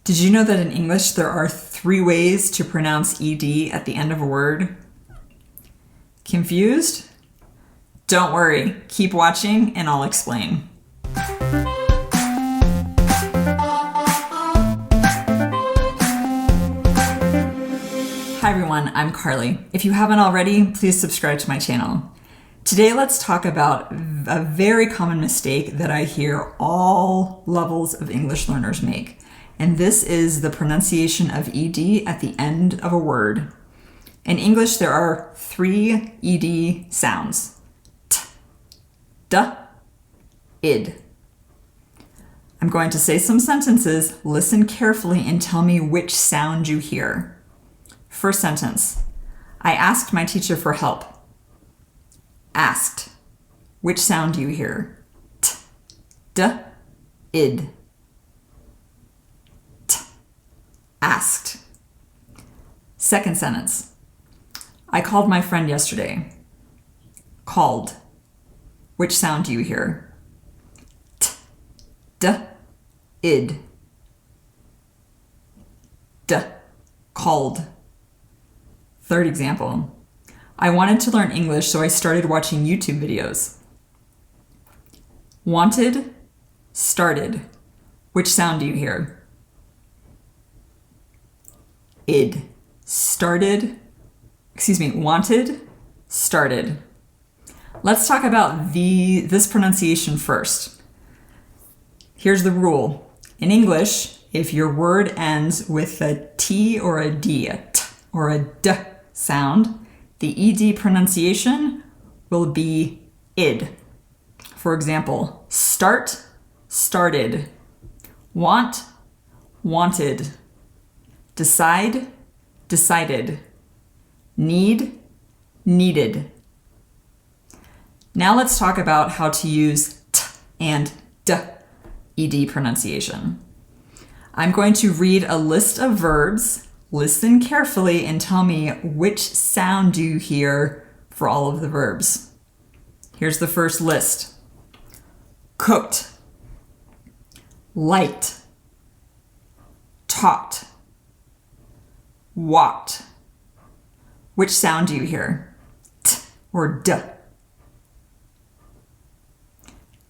Did you know that in English there are 3 ways to pronounce ed at the end of a word? Confused? Don't worry, keep watching and I'll explain. Hi everyone, I'm Carly. If you haven't already, please subscribe to my channel. Today let's talk about a very common mistake that I hear all levels of English learners make. And this is the pronunciation of ed at the end of a word. In English, there are 3 ed sounds. T, d, id. I'm going to say some sentences. Listen carefully and tell me which sound you hear. First sentence. I asked my teacher for help. Asked. Which sound do you hear? T, d, id. Asked. Second sentence. I called my friend yesterday. Called. Which sound do you hear? T, d, id. D. Called. Third example. I wanted to learn English, so I started watching YouTube videos. Wanted. Started. Which sound do you hear? Id. Wanted, started. Let's talk about this pronunciation first. Here's the rule. In English, if your word ends with a T or a D, a T or a D sound, the ED pronunciation will be id. For example, start, started. Want, wanted. Decide, decided. Need, needed. Now let's talk about how to use t and d ed pronunciation. I'm going to read a list of verbs. Listen carefully and tell me which sound do you hear for all of the verbs. Here's the first list. Cooked, liked, talked, walked. Which sound do you hear? T or d?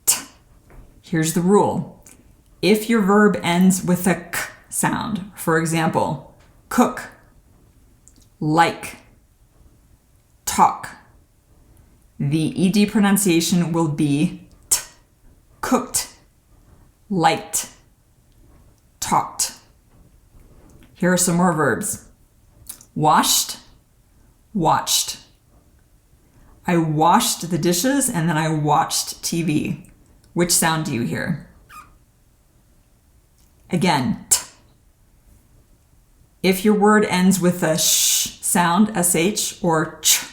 T. Here's the rule. If your verb ends with a k sound, for example, cook, like, talk, the ed pronunciation will be t, cooked, liked, talked. Here are some more verbs. Washed, watched. I washed the dishes and then I watched TV. Which sound do you hear? Again, t. If your word ends with a sh sound, sh, or ch,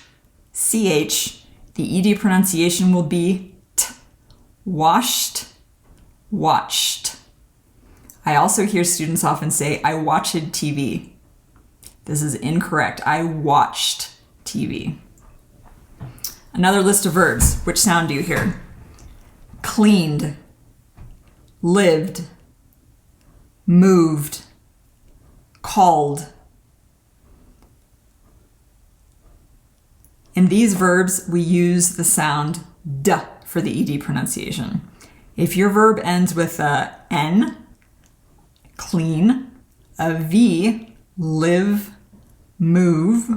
ch, the ed pronunciation will be t. Washed, watched. I also hear students often say, I watched TV. This is incorrect. I watched TV. Another list of verbs. Which sound do you hear? Cleaned, lived, moved, called. In these verbs, we use the sound d for the ed pronunciation. If your verb ends with a n, clean, a v, live, move,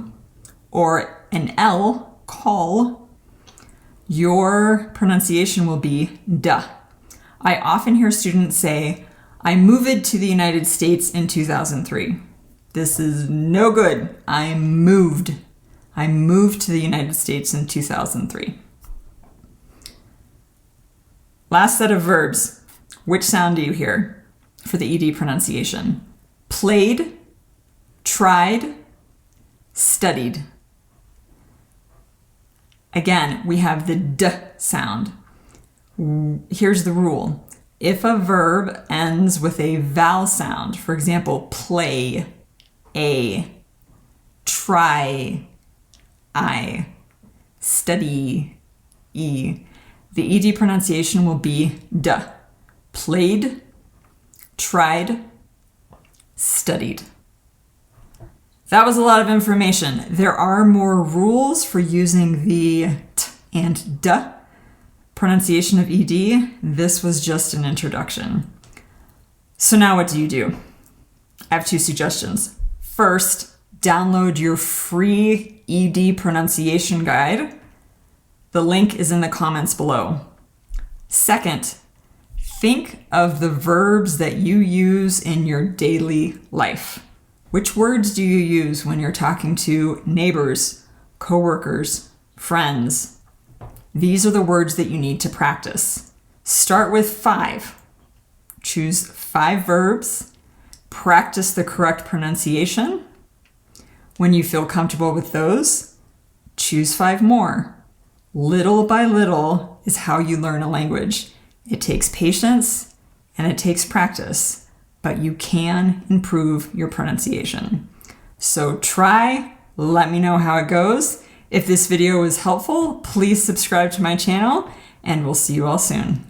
or an L, call, your pronunciation will be duh. I often hear students say, I moved to the United States in 2003. This is no good. I moved to the United States in 2003. Last set of verbs. Which sound do you hear for the ed pronunciation? Played, tried, studied. Again, we have the d sound. Here's the rule. If a verb ends with a vowel sound, for example, play, a, try, I, study, e, the ed pronunciation will be d. Played, tried, studied. That was a lot of information. There are more rules for using the t and d pronunciation of ed. This was just an introduction. So now what do? I have 2 suggestions. First, download your free ed pronunciation guide. The link is in the comments below. Second, think of the verbs that you use in your daily life. Which words do you use when you're talking to neighbors, coworkers, friends? These are the words that you need to practice. Start with 5. Choose 5 verbs. Practice the correct pronunciation. When you feel comfortable with those, choose 5 more. Little by little is how you learn a language. It takes patience and it takes practice, but you can improve your pronunciation. So try, let me know how it goes. If this video was helpful, please subscribe to my channel, and we'll see you all soon.